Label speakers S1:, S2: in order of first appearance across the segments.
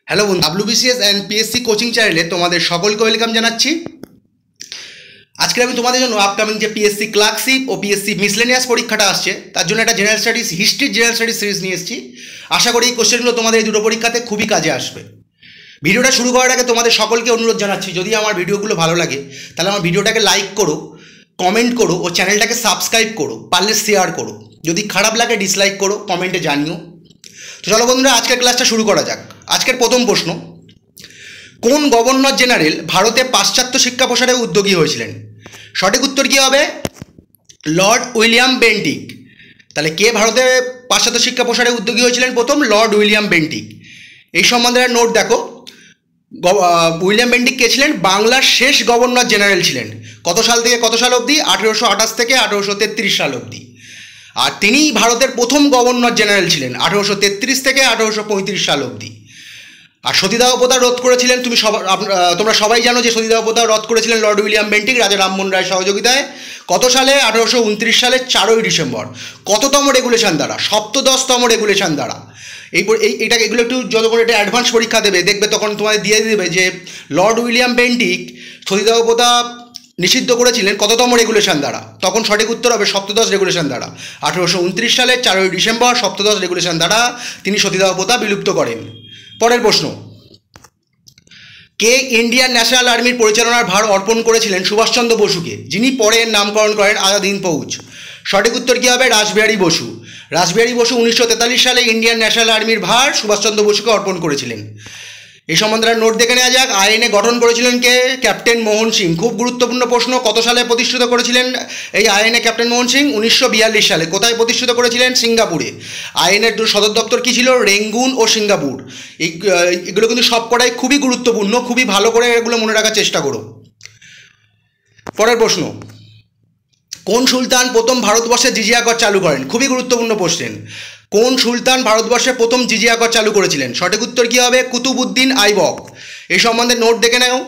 S1: Hello বন্ধু, WBCS and PSC coaching চ্যানেলে তোমাদের সকলকে ওয়েলকাম জানাচ্ছি। আজকে আমি তোমাদের জন্য আপকামিং যে পিএসসি ক্লার্কশিপ ও পিএসসি মিসলেনিয়াস পরীক্ষাটা আসছে তার জন্য একটা general studies general studies series নিয়ে এসেছি। আশা করি এই কোশ্চেনগুলো তোমাদের এই দুটো পরীক্ষাতে খুবই কাজে আসবে। ভিডিওটা শুরু করার আগে তোমাদের সকলকে অনুরোধ জানাচ্ছি, যদি আমার ভিডিওগুলো ভালো লাগে তাহলে আমার ভিডিওটাকে লাইক করো, কমেন্ট করো ও চ্যানেলটাকে সাবস্ক্রাইব করো, পারলে শেয়ার করো। যদি খারাপ লাগে ডিসলাইক করো, কমেন্টে জানিও। তো চলো বন্ধুরা, আজকের ক্লাসটা শুরু করা যাক। আজকের প্রথম প্রশ্ন, কোন গভর্নর জেনারেল ভারতে পাশ্চাত্য শিক্ষা প্রসারে উদ্যোগী হয়েছিলেন? সঠিক উত্তর কী হবে? Lord William Bentinck. তাহলে কে ভারতে পাশ্চাত্য শিক্ষা প্রসারে উদ্যোগী হয়েছিলেন? প্রথম লর্ড উইলিয়াম বেন্টিক। এই সম্বন্ধে নোট দেখো, উইলিয়াম বেন্টিক কে ছিলেন? বাংলার শেষ গভর্নর জেনারেল ছিলেন। কত সাল থেকে কত সাল অবধি? 1828 থেকে 1833 সাল অবধি। আর তিনি ভারতের প্রথম গভর্নর জেনারেল ছিলেন 1833 থেকে 1835 সাল অবধি। আর সতীদাহ প্রথা রোধ করেছিলেন, তোমরা সবাই জানো যে সতীদাহ প্রথা রোধ করেছিলেন লর্ড উইলিয়াম বেন্টিক রাজা রামমোহন রায়ের সহযোগিতায়। কত সালে? 1829 সালের 4ই ডিসেম্বর। কততম রেগুলেশন দ্বারা? 17তম রেগুলেশন দ্বারা। এগুলো একটু যত করে এটা অ্যাডভান্স পরীক্ষা দেবে, দেখবে তখন তোমাদের দিয়ে দেবে যে লর্ড উইলিয়াম বেন্টিক সতীদাহ প্রথা নিষিদ্ধ করেছিলেন কততম রেগুলেশন দ্বারা। তখন সঠিক উত্তর হবে 17 রেগুলেশন দ্বারা। 1829 সালের 4ই ডিসেম্বর 17 রেগুলেশন দ্বারা তিনি সতীদাহ প্রথা বিলুপ্ত করেন। পরের প্রশ্ন, কে ইন্ডিয়ান ন্যাশনাল আর্মির পরিচালনার ভার অর্পণ করেছিলেন সুভাষচন্দ্র বসুকে, যিনি পরে নামকরণ করেন আজাদ হিন্দ ফৌজ? সঠিক উত্তর কী হবে? রাসবিহারী বসু। রাসবিহারী বসু 1943 সালে ইন্ডিয়ান ন্যাশনাল আর্মির ভার সুভাষচন্দ্র বসুকে অর্পণ করেছিলেন। এই সম্বন্ধে নোট দেখে নেওয়া যাক। আইএনএ গঠন করেছিলেন কে? ক্যাপ্টেন মোহন সিং। খুব গুরুত্বপূর্ণ প্রশ্ন, কত সালে প্রতিষ্ঠিত করেছিলেন এই আইএনএ ক্যাপ্টেন মোহন সিং? 1942 সালে। কোথায় প্রতিষ্ঠিত করেছিলেন? সিঙ্গাপুরে। আইএনএর সদর দপ্তর কী ছিল? রেঙ্গুন ও সিঙ্গাপুর। এগুলো কিন্তু সবকটাই খুবই গুরুত্বপূর্ণ, খুবই ভালো করে এগুলো মনে রাখার চেষ্টা করো। পরের প্রশ্ন, কোন সুলতান প্রথম ভারতবর্ষে জিজিয়া কর চালু করেন? খুবই গুরুত্বপূর্ণ কোশ্চেন। কোন সুলতান ভারতবর্ষে প্রথম জিজিয়া কর চালু করেছিলেন? সঠিক উত্তর কী হবে? কুতুবউদ্দিন আইবক। এই সম্বন্ধে নোট দেখে নাও।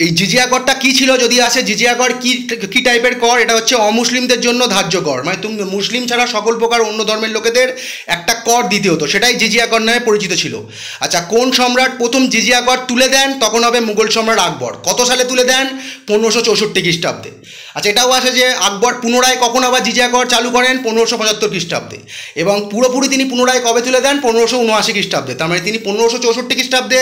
S1: এই জিজিয়া করটা কী ছিল? যদি আসে জিজিয়া কর কী টাইপের কর? এটা হচ্ছে অমুসলিমদের জন্য ধার্য কর, মানে তুমি মুসলিম ছাড়া সকল প্রকার অন্য ধর্মের লোকেদের একটা কর দিতে হতো, সেটাই জিজিয়া কর নামে পরিচিত ছিল। আচ্ছা, কোন সম্রাট প্রথম জিজিয়া কর তুলে দেন? তখন হবে মুঘল সম্রাট আকবর। কত সালে তুলে দেন? 1564 খ্রিস্টাব্দে। আচ্ছা, এটাও আসে যে আকবর পুনরায় কখন আবার জিজিয়া কর চালু করেন? 1575 খ্রিস্টাব্দে। এবং পুরোপুরি তিনি পুনরায় কবে তুলে দেন? 1579 খ্রিস্টাব্দে। তার মানে তিনি 1564 খ্রিস্টাব্দে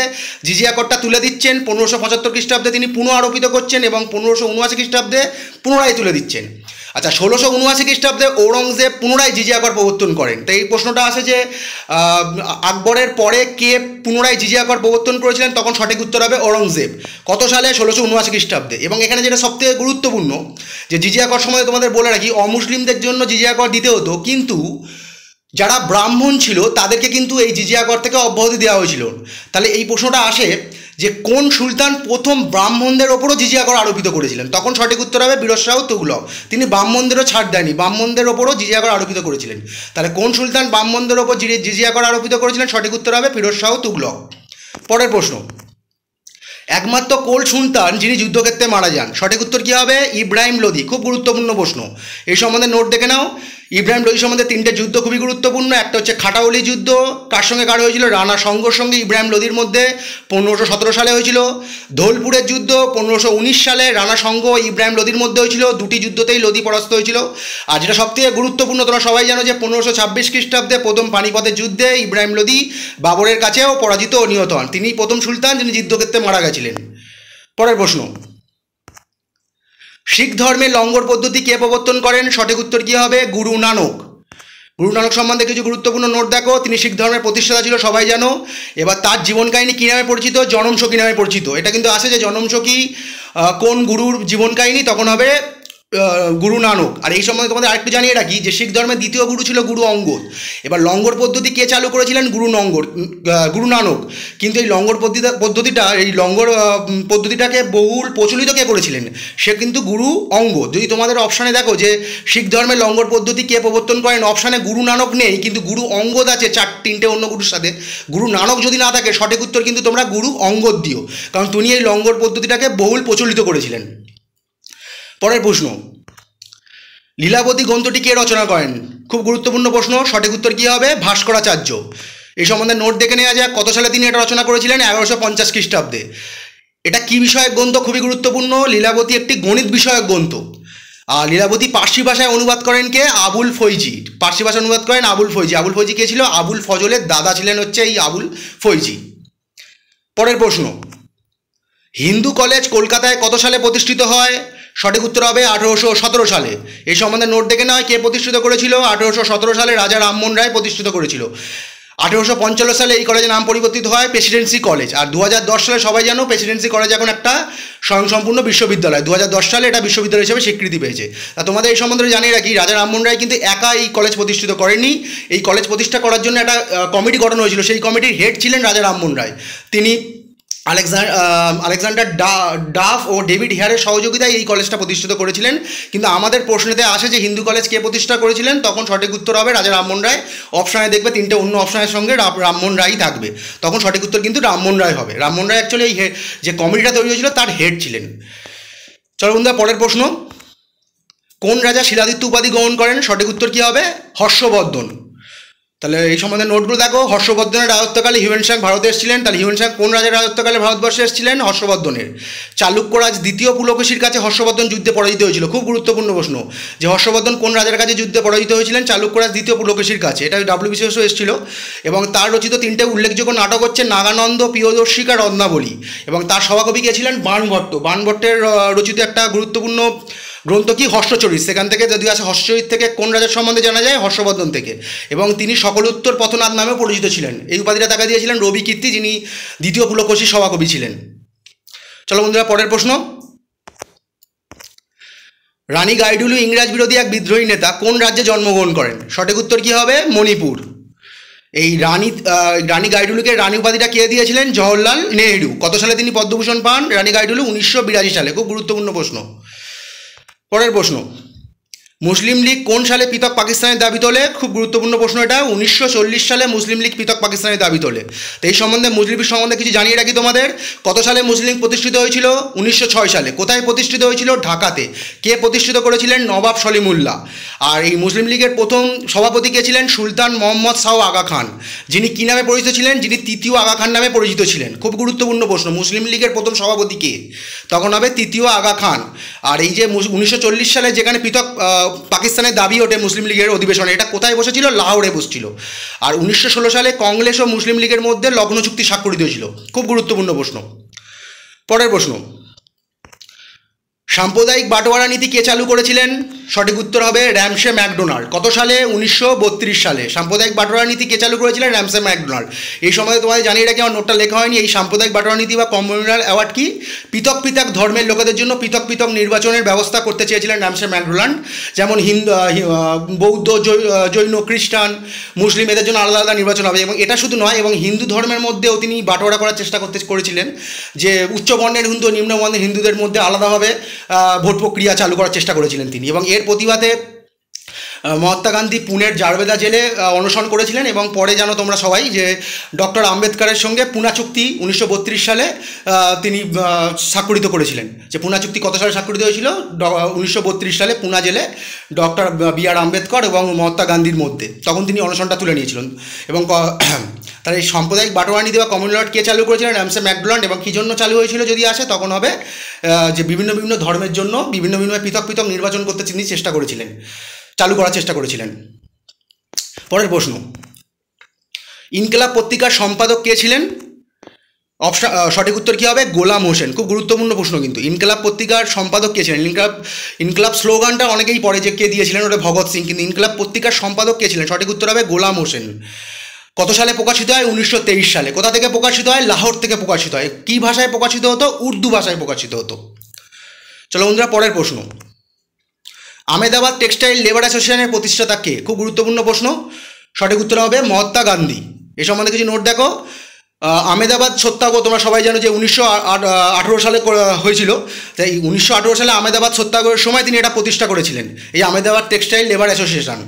S1: জিজিয়া করটা তুলে দিচ্ছেন, 1575 খ্রিস্টাব্দে তিনি পুনঃ আরোপিত করছেন এবং 1579 খ্রিস্টাব্দে পুনরায় তুলে দিচ্ছেন। আচ্ছা, 1679 খ্রিস্টাব্দে ঔরঙ্গজেব পুনরায় জিজিয়া কর প্রবর্তন করেন। তো এই প্রশ্নটা আসে যে আকবরের পরে কে পুনরায় জিজিয়া কর প্রবর্তন করেছিলেন? তখন সঠিক উত্তর হবে ঔরঙ্গজেব। কত সালে? 1679 খ্রিস্টাব্দে। এবং এখানে যেটা সবথেকে গুরুত্বপূর্ণ যে জিজিয়া কর সময় তোমাদের বলে রাখি, অমুসলিমদের জন্য জিজিয়া কর দিতে হতো, কিন্তু যারা ব্রাহ্মণ ছিল তাদেরকে কিন্তু এই জিজিয়া কর থেকে অব্যাহতি দেওয়া হয়েছিল। তাহলে এই প্রশ্নটা আসে যে কোন সুলতান প্রথম ব্রাহ্মণদের ওপরও জিজিয়া কর আরোপিত করেছিলেন? তখন সঠিক উত্তর হবে ফিরোজ শাহ তুগলক। তিনি ব্রাহ্মণদেরও ছাড় দেয়নি, ব্রাহ্মণদের ওপরও জিজিয়া কর আরোপিত করেছিলেন। তাহলে কোন সুলতান ব্রাহ্মণদের ওপর জিজিয়া কর আরোপিত করেছিলেন? সঠিক উত্তর হবে ফিরোজ শাহ তুগলক। পরের প্রশ্ন, একমাত্র কোন সুলতান যিনি যুদ্ধক্ষেত্রে মারা যান? সঠিক উত্তর কী হবে? ইব্রাহিম লোদি। খুব গুরুত্বপূর্ণ প্রশ্ন, এই সম্বন্ধে নোট দেখে নাও। ইব্রাহিম লোদি সম্বন্ধে 3টে যুদ্ধ খুবই গুরুত্বপূর্ণ। একটা হচ্ছে খাটাউলি যুদ্ধ, কার সঙ্গে কার হয়েছিল? রানা সঙ্গর সঙ্গে ইব্রাহিম লোদির মধ্যে 1517 সালে হয়েছিল। ধোলপুরের যুদ্ধ 1519 সালে রানা সঙ্গ ও ইব্রাহিম লোদির মধ্যে হয়েছিল। দুটি যুদ্ধতেই লোদি পরাস্ত হয়েছিল। আর যেটা সবথেকে গুরুত্বপূর্ণ, তোমরা সবাই জানো যে 1526 খ্রিস্টাব্দে প্রথম পানিপথের যুদ্ধে ইব্রাহিম লোদি বাবরের কাছেও পরাজিত ও নিহত হন। তিনি প্রথম সুলতান যিনি যুদ্ধক্ষেত্রে মারা গেছিলেন। পরের প্রশ্ন, শিখ ধর্মে লঙ্গর পদ্ধতি কে প্রবর্তন করেন? সঠিক উত্তর কী হবে? গুরু নানক। গুরু নানক সম্বন্ধে কিছু গুরুত্বপূর্ণ নোট দেখো। তিনি শিখ ধর্মের প্রতিষ্ঠাতা ছিল, সবাই জানো। এবার তার জীবন কাহিনী কী নামে পরিচিত? জনম সখী নামে পরিচিত। এটা কিন্তু আসে যে জনম সখী কোন গুরুর জীবন কাহিনী? তখন হবে গুরু নানক। আর এই সম্বন্ধে তোমাদের আরেকটু জানিয়ে রাখি যে শিখ ধর্মের দ্বিতীয় গুরু ছিল গুরু অঙ্গদ। এবার লঙ্গর পদ্ধতি কে চালু করেছিলেন? গুরু নানক। কিন্তু এই লঙ্গর পদ্ধতিটাকে বহুল প্রচলিত কে করেছিলেন? সে কিন্তু গুরু অঙ্গদ। যদি তোমাদের অপশানে দেখো যে শিখ ধর্মের লঙ্গর পদ্ধতি কে প্রবর্তন করেন, অপশানে গুরু নানক নেই, কিন্তু গুরু অঙ্গদ আছে 3টে অন্য গুরুর সাথে। গুরু নানক যদি না থাকে, সঠিক উত্তর কিন্তু তোমরা গুরু অঙ্গদ দিও, কারণ তিনি এই লঙ্গর পদ্ধতিটাকে বহুল প্রচলিত করেছিলেন। পরের প্রশ্ন, লীলাবতী গ্রন্থটি কে রচনা করেন? খুব গুরুত্বপূর্ণ প্রশ্ন। সঠিক উত্তর কী হবে? ভাস্করাচার্য। এই সম্বন্ধে নোট দেখে নেওয়া যাক। কত সালে তিনি এটা রচনা করেছিলেন? 1150 খ্রিস্টাব্দে। এটা কি বিষয়ক গ্রন্থ? খুবই গুরুত্বপূর্ণ। লীলাবতী একটি গণিত বিষয়ক গ্রন্থ। আর লীলাবতী পার্সি ভাষায় অনুবাদ করেন কে? আবুল ফৈজি। পার্সি ভাষায় অনুবাদ করেন আবুল ফৈজি। আবুল ফৈজি কে ছিল? আবুল ফজলের দাদা ছিলেন হচ্ছে এই আবুল ফৈজি। পরের প্রশ্ন, হিন্দু কলেজ কলকাতায় কত সালে প্রতিষ্ঠিত হয়? সঠিক উত্তর হবে 1817 সালে। এই সম্বন্ধে নোট দেখে নেওয়া হয়। কে প্রতিষ্ঠিত করেছিল? 1817 সালে রাজা রামমোহন রায় প্রতিষ্ঠিত করেছিল। 1855 সালে এই কলেজের নাম পরিবর্তিত হয় প্রেসিডেন্সি কলেজ। আর 2010 সালে সবাই জানো প্রেসিডেন্সি কলেজ এখন একটা স্বয়ংসম্পূর্ণ বিশ্ববিদ্যালয়। 2010 সালে এটা বিশ্ববিদ্যালয় হিসেবে স্বীকৃতি পেয়েছে। তা তোমাদের এই সম্বন্ধে জানিয়ে রাখি, রাজা রামমোহন রায় কিন্তু একা এই কলেজ প্রতিষ্ঠিত করেননি। এই কলেজ প্রতিষ্ঠা করার জন্য একটা কমিটি গঠন হয়েছিল। সেই কমিটির হেড ছিলেন রাজা রামমোহন রায়। তিনি আলেকজান্ডার ডাফ ও ডেভিড হেয়ারের সহযোগিতায় এই কলেজটা প্রতিষ্ঠিত করেছিলেন। কিন্তু আমাদের প্রশ্নেতে আসে যে হিন্দু কলেজ কে প্রতিষ্ঠা করেছিলেন, তখন সঠিক উত্তর হবে রাজা রামমোহন রায়। অপশানে দেখবে তিনটে অন্য অপশানের সঙ্গে রামমোহন রায়ই থাকবে, তখন সঠিক উত্তর কিন্তু রামমোহন রায় হবে। রামমোহন রায় অ্যাকচুয়ালি এই যে কমিটিটা তৈরি হয়েছিল তার হেড ছিলেন। চলো বন্ধুরা, পরের প্রশ্ন, কোন রাজা শিলাদিত্য উপাধি গ্রহণ করেন? সঠিক উত্তর কী হবে? হর্ষবর্ধন। তাহলে এই সম্বন্ধে নোটগুলো দেখো। হর্ষবর্ধনের রাজত্বকালে হিউয়েন সাং ভারতে এসেছিলেন। তাহলে হিউয়েন সাং কোন রাজার রাজত্বকালে ভারতবর্ষে এসেছিলেন? হর্ষবর্ধনের। চালুক্যরাজ দ্বিতীয় পুলকেশীর কাছে হর্ষবর্ধন যুদ্ধে পরাজিত হয়েছিল। খুব গুরুত্বপূর্ণ প্রশ্ন যে হর্ষবর্ধন কোন রাজার কাছে যুদ্ধে পরাজিত হয়েছিলেন? চালুক্যরাজ দ্বিতীয় পুলকেশীর কাছে। এটা WBCSও এসেছিল। এবং তার রচিত তিনটে উল্লেখযোগ্য নাটক হচ্ছে নাগানন্দ, প্রিয়দর্শিকা, রত্নাবলী। এবং তার সভাকবি কে ছিলেন? বাণভট্ট। বাণভট্টের রচিত একটা গুরুত্বপূর্ণ গ্রন্থ কি? হর্ষচরিত। সেখান থেকে যদি আসে হর্ষচরিত থেকে কোন রাজার সম্বন্ধে জানা যায়? হর্ষবর্ধন থেকে। এবং তিনি সকলোত্তর পথনাথ নামেও পরিচিত ছিলেন। এই উপাধিটা তাকে দিয়েছিলেন রবি কীর্তি, যিনি দ্বিতীয় পুলকেশীর সভাকবি ছিলেন। চলো বন্ধুরা, পরের প্রশ্ন, রানী গাইডুলু ইংরাজ বিরোধী এক বিদ্রোহী নেতা, কোন রাজ্যে জন্মগ্রহণ করেন? সঠিক উত্তর কী হবে? মণিপুর। এই রানী গাইডুলুকে রানী উপাধিটা কে দিয়েছিলেন? জওহরলাল নেহেরু। কত সালে তিনি পদ্মভূষণ পান রানী গাইডুলু? 1982 সালে। খুব গুরুত্বপূর্ণ প্রশ্ন। পরের প্রশ্ন, মুসলিম লীগ কোন সালে পৃথক পাকিস্তানের দাবি তোলে? খুব গুরুত্বপূর্ণ প্রশ্ন এটা। 1940 সালে মুসলিম লীগ পৃথক পাকিস্তানের দাবি তোলে। তো এই সম্বন্ধে মুসলিম লীগ সম্বন্ধে কিছু জানিয়ে রাখি তোমাদের। কত সালে মুসলিম লীগ প্রতিষ্ঠিত হয়েছিল? 1906 সালে। কোথায় প্রতিষ্ঠিত হয়েছিল? ঢাকাতে। কে প্রতিষ্ঠিত করেছিলেন? নবাব সলিমুল্লাহ। আর এই মুসলিম লীগের প্রথম সভাপতি কে ছিলেন? সুলতান মোহাম্মদ শাহ আগা খান, যিনি কী নামে পরিচিত ছিলেন? যিনি তৃতীয় আগা খান নামে পরিচিত ছিলেন। খুব গুরুত্বপূর্ণ প্রশ্ন, মুসলিম লীগের প্রথম সভাপতি কে? তখন হবে তৃতীয় আগা খান। আর এই যে 1940 সালে যেখানে পৃথক পাকিস্তানের দাবি ওঠে মুসলিম লীগের অধিবেশনে, এটা কোথায় বসেছিল? লাহোরে বসছিল। আর 1916 সালে কংগ্রেস ও মুসলিম লীগের মধ্যে লগ্ন চুক্তি স্বাক্ষরিত হয়েছিল। খুব গুরুত্বপূর্ণ প্রশ্ন। পরের প্রশ্ন, সাম্প্রদায়িক বাটোয়ারা নীতি কে চালু করেছিলেন? সঠিক উত্তর হবে র্যামসে ম্যাকডোনাল্ড। কত সালে? 1932 সালে। সাম্প্রদায়িক বাটোয়ারা নীতি কে চালু করেছিলেন? Ramsay McDonald. এই সম্বন্ধে তোমাদের জানিয়ে রাখি, আমার নোটটা লেখা হয়নি। এই সাম্প্রদায়িক বাটোয়ারা নীতি বা কমিউনাল অ্যাওয়ার্ড কি? পৃথক পৃথক ধর্মের লোকেদের জন্য পৃথক পৃথক নির্বাচনের ব্যবস্থা করতে চেয়েছিলেন র্যামসে ম্যাকডোনাল্ড। যেমন হিন্দু, বৌদ্ধ, জৈন, খ্রিস্টান, মুসলিম, এদের জন্য আলাদা আলাদা নির্বাচন হবে। এবং এটা শুধু নয়, এবং হিন্দু ধর্মের মধ্যেও তিনি বাটোয়ারা করার চেষ্টা করেছিলেন, যে উচ্চবর্ণের হিন্দু ও নিম্নবর্ণের হিন্দুদের মধ্যে আলাদাভাবে ভোট প্রক্রিয়া চালু করার চেষ্টা করেছিলেন তিনি। এবং এর প্রতিবাদে মহাত্মা গান্ধী পুনের জারবেদা জেলে অনশন করেছিলেন। এবং পরে জানো তোমরা সবাই যে ডক্টর আম্বেদকরের সঙ্গে পুনা চুক্তি 1932 সালে তিনি স্বাক্ষরিত করেছিলেন। যে পুনা চুক্তি কত সালে স্বাক্ষরিত হয়েছিল? 1932 সালে পুনা জেলে ডক্টর BR আম্বেদকর এবং মহাত্মা গান্ধীর মধ্যে। তখন তিনি অনশনটা তুলে নিয়েছিলেন। এবং তার এই সাম্প্রদায়িক বাটোয়ারা নীতি বা কমিউনাল কে চালু করেছিলেন? Ramsay McDonald. এবং কী জন্য চালু হয়েছিল যদি আসে, তখন হবে যে বিভিন্ন বিভিন্ন ধর্মের জন্য বিভিন্ন বিভিন্ন পৃথক পৃথক নির্বাচন করতে তিনি চেষ্টা করেছিলেন, চালু করার চেষ্টা করেছিলেন। পরের প্রশ্ন, ইনকিলাব পত্রিকার সম্পাদক কে ছিলেন? সঠিক উত্তর কী হবে? গোলাম হোসেন। খুব গুরুত্বপূর্ণ প্রশ্ন কিন্তু। ইনকিলাব পত্রিকার সম্পাদক কে ছিলেন? ইনকিলাব স্লোগানটা অনেকেই পড়ে যে কে দিয়েছিলেন, ওটা ভগৎ সিং। কিন্তু ইনকিলাব পত্রিকার সম্পাদক কে ছিলেন? সঠিক উত্তর হবে গোলাম হোসেন। কত সালে প্রকাশিত হয়? 1923 সালে। কোথা থেকে প্রকাশিত হয়? লাহোর থেকে প্রকাশিত হয়। কী ভাষায় প্রকাশিত হতো? উর্দু ভাষায় প্রকাশিত হতো। চলো বন্ধুরা, পরের প্রশ্ন, আহমেদাবাদ টেক্সটাইল লেবার অ্যাসোসিয়েশনের প্রতিষ্ঠাতা কে? খুব গুরুত্বপূর্ণ প্রশ্ন। সঠিক উত্তর হবে মহাত্মা গান্ধী। এ সম্বন্ধে কিছু নোট দেখো। আহমেদাবাদ সত্যাগ্রহ তোমরা সবাই জানো যে 1918 সালে হয়েছিল। তাই 1918 সালে আহমেদাবাদ সত্যাগ্রহের সময় তিনি এটা প্রতিষ্ঠা করেছিলেন, এই আহমেদাবাদ টেক্সটাইল লেবার অ্যাসোসিয়েশন।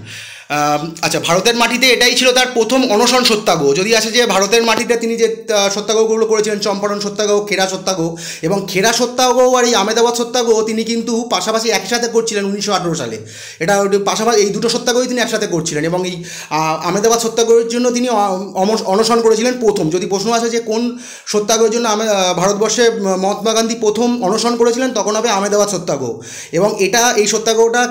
S1: আচ্ছা, ভারতের মাটিতে এটাই ছিল তার প্রথম অনশন সত্যাগ্রহ। যদি আছে যে ভারতের মাটিতে তিনি যে সত্যাগ্রহগুলো করেছিলেন, চম্পারণ সত্যাগ্রহ, খেরা সত্যাগ্রহ, এবং খেরা সত্যাগ্রহ আর এই আহমেদাবাদ সত্যাগ্রহ তিনি কিন্তু পাশাপাশি একই সাথে করছিলেন 1918 সালে। এটা পাশাপাশি এই দুটো সত্যাগ্রহই তিনি একসাথে করছিলেন, এবং এই আহমেদাবাদ সত্যাগ্রহের জন্য তিনি অনশন করেছিলেন প্রথম। যদি প্রশ্ন আসে যে কোন সত্যাগ্রহের জন্য ভারতবর্ষে মহাত্মা গান্ধী প্রথম অনশন করেছিলেন, তখন হবে আহমেদাবাদ সত্যাগ্রহ। এবং এই সত্যাগ্রহটা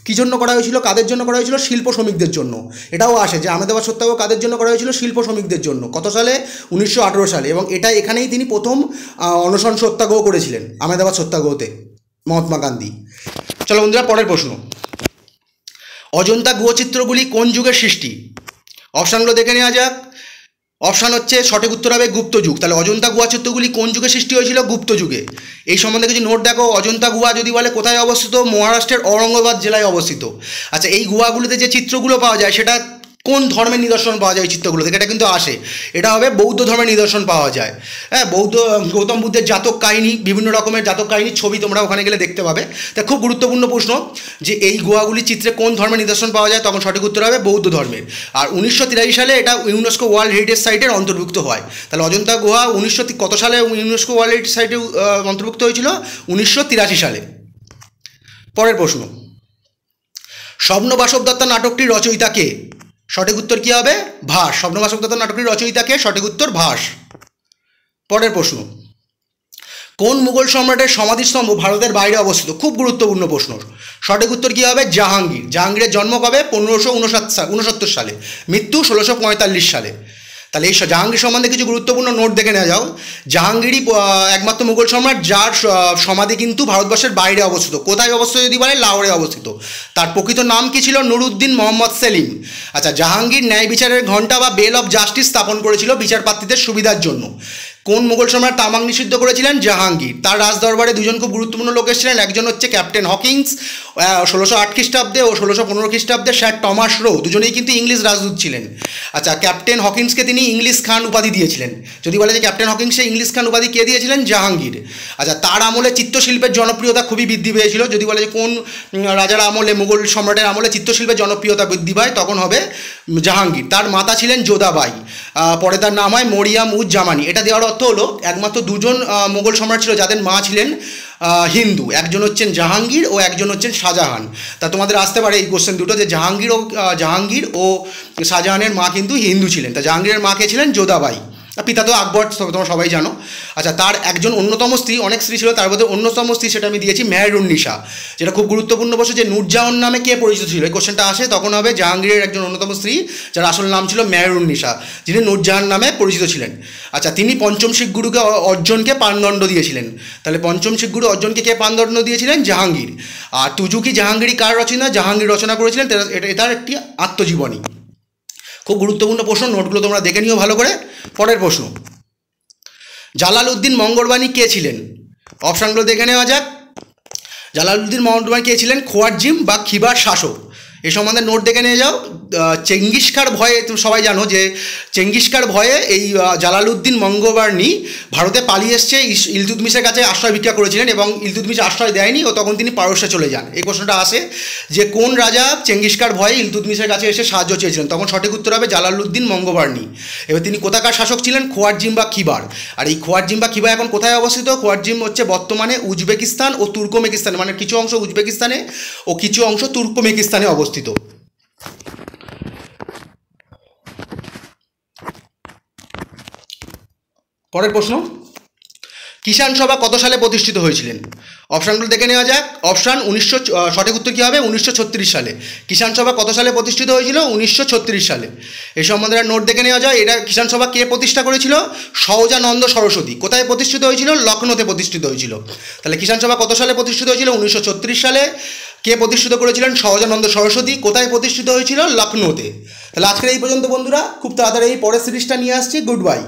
S1: কী জন্য করা হয়েছিল, কাদের জন্য করা হয়েছিল? শিল্প শ্রমিকদের জন্য। এটাও আসে যে আহমেদাবাদ সত্যাগ্রহ কাদের জন্য করা হয়েছিল? শিল্প শ্রমিকদের জন্য। কত সালে? 1918 সালে। এবং এখানেই তিনি প্রথম অনশন সত্যাগ্রহ করেছিলেন, আহমেদাবাদ সত্যাগ্রহতে, মহাত্মা গান্ধী। চলো বন্ধুরা, পরের প্রশ্ন। অজন্তা গুহচিত্রগুলি কোন যুগের সৃষ্টি? অপশানগুলো দেখে নেওয়া যাক। অপশান হচ্ছে, সঠিক উত্তর হবে গুপ্ত যুগ। তাহলে অজন্তা গুহাচিত্রগুলি কোন যুগে সৃষ্টি হয়েছিল? গুপ্ত যুগে। এই সম্বন্ধে কিছু নোট দেখো। অজন্তা গুহা যদি বলে কোথায় অবস্থিত? মহারাষ্ট্রের ঔরঙ্গাবাদ জেলায় অবস্থিত। আচ্ছা, এই গুহাগুলিতে যে চিত্রগুলো পাওয়া যায় সেটা কোন ধর্মের নিদর্শন পাওয়া যায়? এই চিত্রগুলো থেকে এটা কিন্তু আসে, এটা হবে বৌদ্ধ ধর্মের নিদর্শন পাওয়া যায়। হ্যাঁ, গৌতম বুদ্ধের জাতক কাহিনী, বিভিন্ন রকমের জাতক কাহিনীর ছবি তোমরা ওখানে গেলে দেখতে পাবে। তা খুব গুরুত্বপূর্ণ প্রশ্ন যে এই গুহাগুলির চিত্রে কোন ধর্মের নিদর্শন পাওয়া যায়, তখন সঠিক উত্তর হবে বৌদ্ধ ধর্মের। আর 1983 সালে এটা ইউনেস্কো ওয়ার্ল্ড হেরিটেজ সাইটের অন্তর্ভুক্ত হয়। তাহলে অজন্তা গুহা কত সালে ইউনেস্কো ওয়ার্ল্ড হেরিটেজ সাইটে অন্তর্ভুক্ত হয়েছিল? 1983 সালে। পরের প্রশ্ন। স্বপ্নবাসব দত্তা নাটকটির রচয়িতা কে? সঠিক উত্তর কী হবে? ভাস। স্বপ্নবাসব দত্ত নাটকটির রচয়িতাকে? সঠিক উত্তর ভাস। পরের প্রশ্ন। কোন মুঘল সম্রাটের সমাধিস্তম্ভ ভারতের বাইরে অবস্থিত? খুব গুরুত্বপূর্ণ প্রশ্ন। সঠিক উত্তর কী হবে? জাহাঙ্গীর। জাহাঙ্গীরের জন্ম কবে? 1569 সালে, মৃত্যু 1645 সালে। তাহলে এই জাহাঙ্গীর সম্বন্ধে কিছু গুরুত্বপূর্ণ নোট দেখে নেওয়া যাও। জাহাঙ্গীরই একমাত্র মুঘল সম্রাট যার সমাধি কিন্তু ভারতবর্ষের বাইরে অবস্থিত। কোথায় অবস্থিত যদি বলে? লাহোরে অবস্থিত। তার প্রকৃত নাম কি ছিল? নুরুদ্দিন মোহাম্মদ সেলিম। আচ্ছা, জাহাঙ্গীর ন্যায় বিচারের ঘণ্টা বা বেল অফ জাস্টিস স্থাপন করেছিল বিচারপ্রার্থীদের সুবিধার জন্য। কোন মুঘল সম্রাট তামাক নিষিদ্ধ করেছিলেন? জাহাঙ্গীর। তার রাজদরবারে দুজন খুব গুরুত্বপূর্ণ লোক এসেছিলেন। একজন হচ্ছে ক্যাপ্টেন হকিংস 1608 খ্রিস্টাব্দে, ও 1615 খ্রিস্টাব্দে স্যার টমাস রো, দুজনেই কিন্তু ইংলিশ রাজদূত ছিলেন। আচ্ছা, ক্যাপ্টেন হকিংসকে তিনি ইংলিশ খান উপাধি দিয়েছিলেন। যদি বলে যে ক্যাপ্টেন হকিংসে ইংলিশ খান উপাধি কে দিয়েছিলেন? জাহাঙ্গীর। আচ্ছা, তার আমলে চিত্রশিল্পের জনপ্রিয়তা খুবই বৃদ্ধি পেয়েছিল। যদি বলে যে কোন রাজার আমলে, মুঘল সম্রাটের আমলে চিত্রশিল্পের জনপ্রিয়তা বৃদ্ধি পায়, তখন হবে জাহাঙ্গীর। তার মাতা ছিলেন যোধাবাই, পরে তার নাম হয় মরিয়াম উজ জামানি। এটা দেওয়ার অর্থ হলো একমাত্র দুজন মুঘল সম্রাট ছিল যাদের মা ছিলেন হিন্দু। একজন হচ্ছেন জাহাঙ্গীর ও একজন হচ্ছেন শাহজাহান। তা তোমাদের আসতে পারে এই কোশ্চেন দুটো যে জাহাঙ্গীর ও শাহজাহানের মা কিন্তু হিন্দু ছিলেন। তা জাহাঙ্গীরের মা কে ছিলেন? যোধাবাই। পিতা তো আকবর, তোমরা সবাই জানো। আচ্ছা, তার একজন অন্যতম স্ত্রী, অনেক স্ত্রী ছিল, তার মধ্যে অন্যতম স্ত্রী সেটা আমি দিয়েছি মেহেরুন্নিসা। যেটা খুব গুরুত্বপূর্ণ প্রশ্ন যে নূরজাহান নামে কে পরিচিত ছিল, এই কোশ্চেনটা আসে, তখন হবে জাহাঙ্গীরের একজন অন্যতম স্ত্রী যার আসল নাম ছিল মেহেরুন্নিসা, যিনি নূরজাহান নামে পরিচিত ছিলেন। আচ্ছা, তিনি পঞ্চম শিখ গুরুকে অর্জনকে প্রাণদণ্ড দিয়েছিলেন। তাহলে পঞ্চম শিখ গুরু অর্জনকে কে প্রাণদণ্ড দিয়েছিলেন? জাহাঙ্গীর। আর তুজুকি জাহাঙ্গীরি কার রচনা? জাহাঙ্গীর রচনা করেছিলেন। এটার একটি আত্মজীবনী। খুব গুরুত্বপূর্ণ প্রশ্ন, নোটগুলো তোমরা দেখে নিও ভালো করে। পরের প্রশ্ন। জালালউদ্দিন মঙ্গলবাণী কে ছিলেন? অপশানগুলো দেখে নেওয়া যাক। জালালউদ্দিন মঙ্গলবাণী কে ছিলেন? খোয়ারজিম বা খিবার শাসক। এই সম্বন্ধে নোট দেখে নিয়ে যাও। চেঙ্গিস খার ভয়ে, তুমি সবাই জানো যে চেঙ্গিস খার ভয়ে এই জালালউদ্দিন মঙ্গলবাণী ভারতে পালিয়ে এসছে, ইলতুৎমিশের কাছে আশ্রয় ভিক্ষা করেছিলেন, এবং ইলতুৎমিশ আশ্রয় দেয়নি ও তখন তিনি পারস্যে চলে যান। এই প্রশ্নটা আসে যে কোন রাজা চেঙ্গিস খার ভয়ে ইলতুৎমিশের কাছে এসে সাহায্য চেয়েছিলেন, তখন সঠিক উত্তর হবে জালালউদ্দিন মঙ্গলবাণী। এবার তিনি কোথাকার শাসক ছিলেন? খোয়ারজিম বা খিবার। আর এই খোয়ারজিম বা খিবার এখন কোথায় অবস্থিত? খোয়ারজিম হচ্ছে বর্তমানে উজবেকিস্তান ও তুর্কমেকিস্তানে, মানে কিছু অংশ উজবেকিস্তানে ও কিছু অংশ তুর্কমেকিস্তানে অবস্থিত। পরের প্রশ্ন। কিষাণ সভা কত সালে প্রতিষ্ঠিত হয়েছিলেন? অপশানগুলো দেখে নেওয়া যাক। অপশান সঠিক উত্তর কী হবে? 1936 সালে। কিষাণ সভা কত সালে প্রতিষ্ঠিত হয়েছিল? 1936 সালে। এই সম্বন্ধে নোট দেখে নেওয়া যায়। এটা কিষাণ সভা কে প্রতিষ্ঠা করেছিল? সহজানন্দ সরস্বতী। কোথায় প্রতিষ্ঠিত হয়েছিল? লখনৌতে প্রতিষ্ঠিত হয়েছিল। তাহলে কিষাণ সভা কত সালে প্রতিষ্ঠিত হয়েছিল? 1936 সালে। কে প্রতিষ্ঠিত করেছিলেন? সহজানন্দ সরস্বতী। কোথায় প্রতিষ্ঠিত হয়েছিল? লখনৌতে। তাহলে আজকের এই পর্যন্ত বন্ধুরা, খুব তাড়াতাড়ি এই পরের সিরিজটা নিয়ে আসছি। Good bye.